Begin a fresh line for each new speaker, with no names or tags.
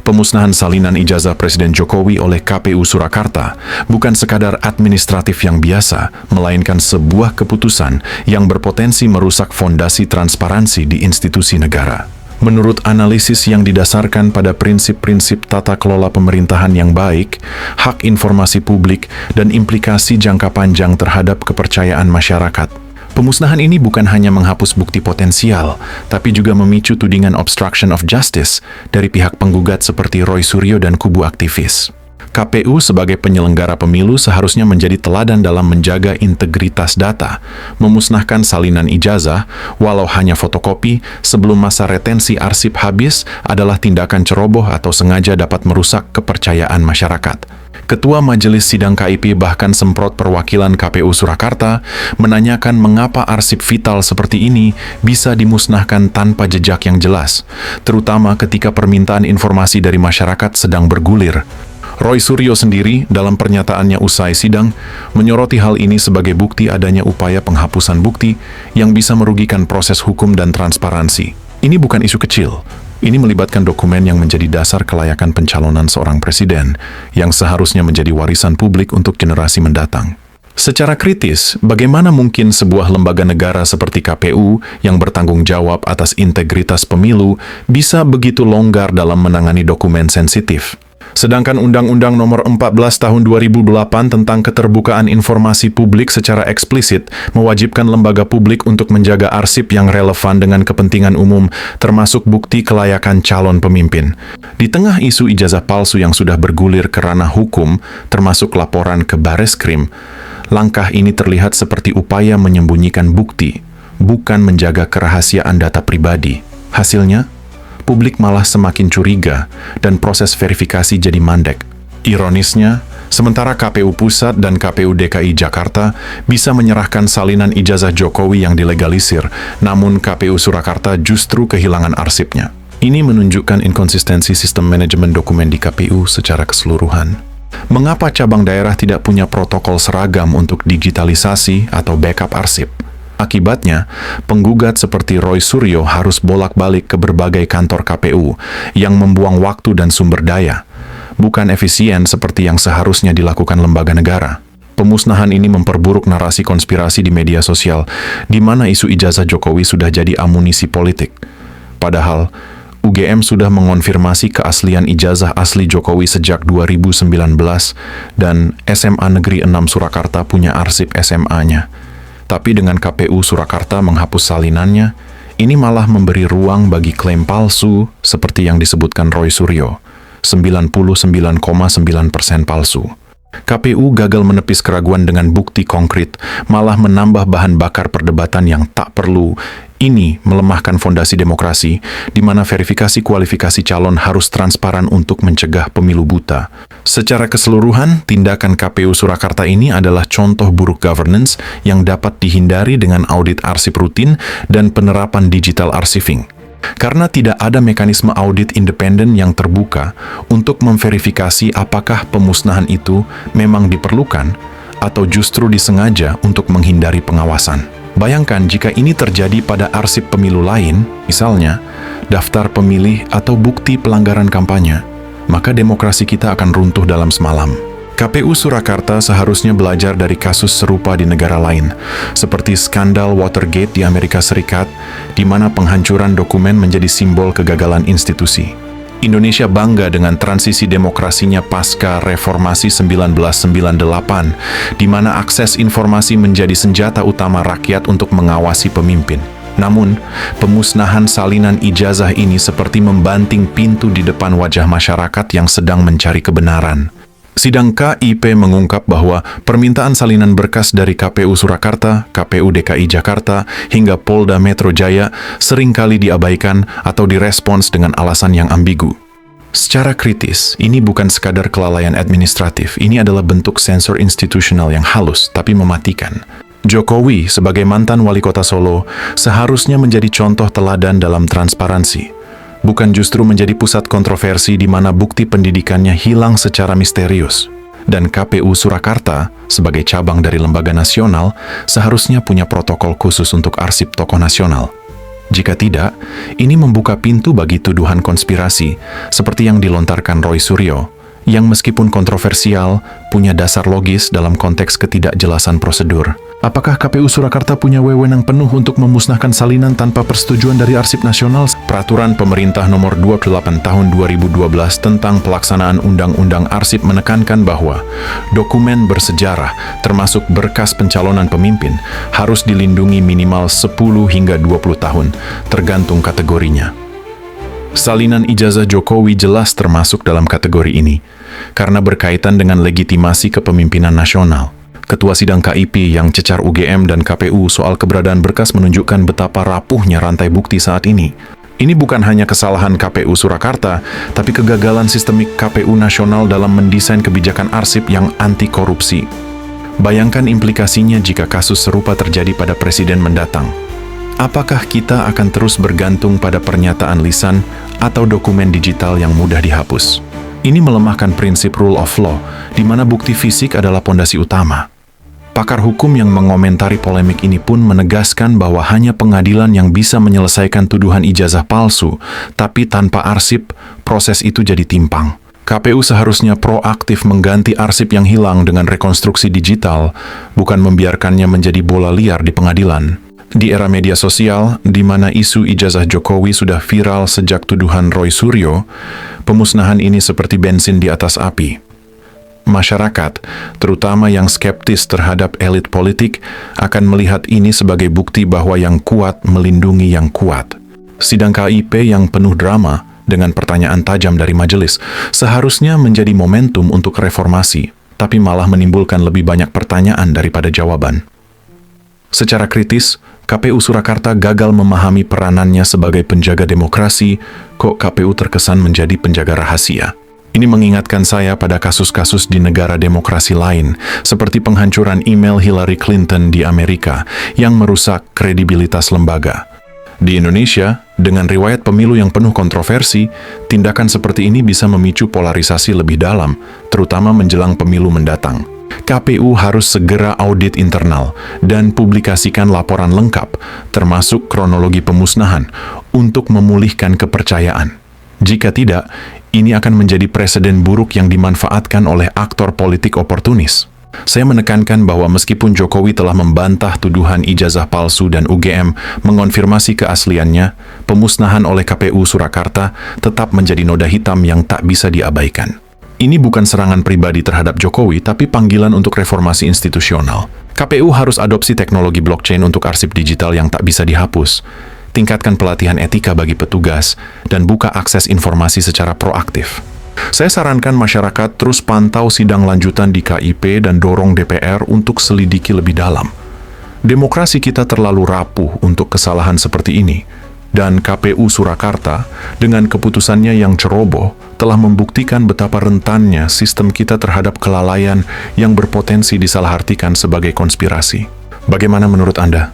Pemusnahan salinan ijazah Presiden Jokowi oleh KPU Surakarta bukan sekadar administratif yang biasa, melainkan sebuah keputusan yang berpotensi merusak fondasi transparansi di institusi negara. Menurut analisis yang didasarkan pada prinsip-prinsip tata kelola pemerintahan yang baik, hak informasi publik, dan implikasi jangka panjang terhadap kepercayaan masyarakat, pemusnahan ini bukan hanya menghapus bukti potensial, tapi juga memicu tudingan obstruction of justice dari pihak penggugat seperti Roy Suryo dan kubu aktivis. KPU sebagai penyelenggara pemilu seharusnya menjadi teladan dalam menjaga integritas data. Memusnahkan salinan ijazah, walau hanya fotokopi, sebelum masa retensi arsip habis adalah tindakan ceroboh atau sengaja dapat merusak kepercayaan masyarakat. Ketua Majelis Sidang KIP bahkan semprot perwakilan KPU Surakarta menanyakan mengapa arsip vital seperti ini bisa dimusnahkan tanpa jejak yang jelas, terutama ketika permintaan informasi dari masyarakat sedang bergulir. Roy Suryo sendiri dalam pernyataannya usai sidang menyoroti hal ini sebagai bukti adanya upaya penghapusan bukti yang bisa merugikan proses hukum dan transparansi. Ini bukan isu kecil. Ini melibatkan dokumen yang menjadi dasar kelayakan pencalonan seorang presiden yang seharusnya menjadi warisan publik untuk generasi mendatang. Secara kritis, bagaimana mungkin sebuah lembaga negara seperti KPU yang bertanggung jawab atas integritas pemilu bisa begitu longgar dalam menangani dokumen sensitif? Sedangkan Undang-Undang Nomor 14 Tahun 2008 tentang keterbukaan informasi publik secara eksplisit mewajibkan lembaga publik untuk menjaga arsip yang relevan dengan kepentingan umum, termasuk bukti kelayakan calon pemimpin. Di tengah isu ijazah palsu yang sudah bergulir ke ranah hukum, termasuk laporan ke Bareskrim, langkah ini terlihat seperti upaya menyembunyikan bukti, bukan menjaga kerahasiaan data pribadi. Hasilnya, publik malah semakin curiga dan proses verifikasi jadi mandek. Ironisnya, sementara KPU Pusat dan KPU DKI Jakarta bisa menyerahkan salinan ijazah Jokowi yang dilegalisir, namun KPU Surakarta justru kehilangan arsipnya. Ini menunjukkan inkonsistensi sistem manajemen dokumen di KPU secara keseluruhan. Mengapa cabang daerah tidak punya protokol seragam untuk digitalisasi atau backup arsip? Akibatnya, penggugat seperti Roy Suryo harus bolak-balik ke berbagai kantor KPU yang membuang waktu dan sumber daya, bukan efisien seperti yang seharusnya dilakukan lembaga negara. Pemusnahan ini memperburuk narasi konspirasi di media sosial, di mana isu ijazah Jokowi sudah jadi amunisi politik. Padahal, UGM sudah mengonfirmasi keaslian ijazah asli Jokowi sejak 2019 dan SMA Negeri 6 Surakarta punya arsip SMA-nya. Tapi dengan KPU Surakarta menghapus salinannya, ini malah memberi ruang bagi klaim palsu seperti yang disebutkan Roy Suryo, 99,9% palsu. KPU gagal menepis keraguan dengan bukti konkret, malah menambah bahan bakar perdebatan yang tak perlu. Ini melemahkan fondasi demokrasi, di mana verifikasi kualifikasi calon harus transparan untuk mencegah pemilu buta. Secara keseluruhan, tindakan KPU Surakarta ini adalah contoh buruk governance yang dapat dihindari dengan audit arsip rutin dan penerapan digital archiving. Karena tidak ada mekanisme audit independen yang terbuka untuk memverifikasi apakah pemusnahan itu memang diperlukan atau justru disengaja untuk menghindari pengawasan. Bayangkan jika ini terjadi pada arsip pemilu lain, misalnya daftar pemilih atau bukti pelanggaran kampanye, maka demokrasi kita akan runtuh dalam semalam. KPU Surakarta seharusnya belajar dari kasus serupa di negara lain, seperti skandal Watergate di Amerika Serikat, di mana penghancuran dokumen menjadi simbol kegagalan institusi. Indonesia bangga dengan transisi demokrasinya pasca reformasi 1998, di mana akses informasi menjadi senjata utama rakyat untuk mengawasi pemimpin. Namun, pemusnahan salinan ijazah ini seperti membanting pintu di depan wajah masyarakat yang sedang mencari kebenaran. Sidang KIP mengungkap bahwa permintaan salinan berkas dari KPU Surakarta, KPU DKI Jakarta, hingga Polda Metro Jaya seringkali diabaikan atau direspons dengan alasan yang ambigu. Secara kritis, ini bukan sekadar kelalaian administratif, ini adalah bentuk sensor institusional yang halus tapi mematikan. Jokowi sebagai mantan wali kota Solo seharusnya menjadi contoh teladan dalam transparansi, bukan justru menjadi pusat kontroversi di mana bukti pendidikannya hilang secara misterius. Dan KPU Surakarta, sebagai cabang dari lembaga nasional, seharusnya punya protokol khusus untuk arsip tokoh nasional. Jika tidak, ini membuka pintu bagi tuduhan konspirasi, seperti yang dilontarkan Roy Suryo, yang meskipun kontroversial, punya dasar logis dalam konteks ketidakjelasan prosedur. Apakah KPU Surakarta punya wewenang penuh untuk memusnahkan salinan tanpa persetujuan dari Arsip Nasional? Peraturan Pemerintah Nomor 28 Tahun 2012 tentang pelaksanaan Undang-Undang Arsip menekankan bahwa dokumen bersejarah, termasuk berkas pencalonan pemimpin, harus dilindungi minimal 10 hingga 20 tahun, tergantung kategorinya. Salinan ijazah Jokowi jelas termasuk dalam kategori ini, karena berkaitan dengan legitimasi kepemimpinan nasional. Ketua Sidang KIP yang cecar UGM dan KPU soal keberadaan berkas menunjukkan betapa rapuhnya rantai bukti saat ini. Ini bukan hanya kesalahan KPU Surakarta, tapi kegagalan sistemik KPU nasional dalam mendesain kebijakan arsip yang anti korupsi. Bayangkan implikasinya jika kasus serupa terjadi pada presiden mendatang. Apakah kita akan terus bergantung pada pernyataan lisan atau dokumen digital yang mudah dihapus? Ini melemahkan prinsip rule of law, di mana bukti fisik adalah pondasi utama. Pakar hukum yang mengomentari polemik ini pun menegaskan bahwa hanya pengadilan yang bisa menyelesaikan tuduhan ijazah palsu, tapi tanpa arsip, proses itu jadi timpang. KPU seharusnya proaktif mengganti arsip yang hilang dengan rekonstruksi digital, bukan membiarkannya menjadi bola liar di pengadilan. Di era media sosial, di mana isu ijazah Jokowi sudah viral sejak tuduhan Roy Suryo, pemusnahan ini seperti bensin di atas api. Masyarakat, terutama yang skeptis terhadap elit politik, akan melihat ini sebagai bukti bahwa yang kuat melindungi yang kuat. Sidang KIP yang penuh drama dengan pertanyaan tajam dari majelis seharusnya menjadi momentum untuk reformasi, tapi malah menimbulkan lebih banyak pertanyaan daripada jawaban. Secara kritis, KPU Surakarta gagal memahami peranannya sebagai penjaga demokrasi, kok KPU terkesan menjadi penjaga rahasia. Ini mengingatkan saya pada kasus-kasus di negara demokrasi lain, seperti penghancuran email Hillary Clinton di Amerika yang merusak kredibilitas lembaga. Di Indonesia, dengan riwayat pemilu yang penuh kontroversi, tindakan seperti ini bisa memicu polarisasi lebih dalam, terutama menjelang pemilu mendatang. KPU harus segera audit internal dan publikasikan laporan lengkap, termasuk kronologi pemusnahan, untuk memulihkan kepercayaan. Jika tidak, ini akan menjadi presiden buruk yang dimanfaatkan oleh aktor politik oportunis. Saya menekankan bahwa meskipun Jokowi telah membantah tuduhan ijazah palsu dan UGM mengonfirmasi keasliannya, pemusnahan oleh KPU Surakarta tetap menjadi noda hitam yang tak bisa diabaikan. Ini bukan serangan pribadi terhadap Jokowi, tapi panggilan untuk reformasi institusional. KPU harus adopsi teknologi blockchain untuk arsip digital yang tak bisa dihapus, tingkatkan pelatihan etika bagi petugas, dan buka akses informasi secara proaktif. Saya sarankan masyarakat terus pantau sidang lanjutan di KIP dan dorong DPR untuk selidiki lebih dalam. Demokrasi kita terlalu rapuh untuk kesalahan seperti ini, dan KPU Surakarta dengan keputusannya yang ceroboh telah membuktikan betapa rentannya sistem kita terhadap kelalaian yang berpotensi disalahartikan sebagai konspirasi. Bagaimana menurut Anda?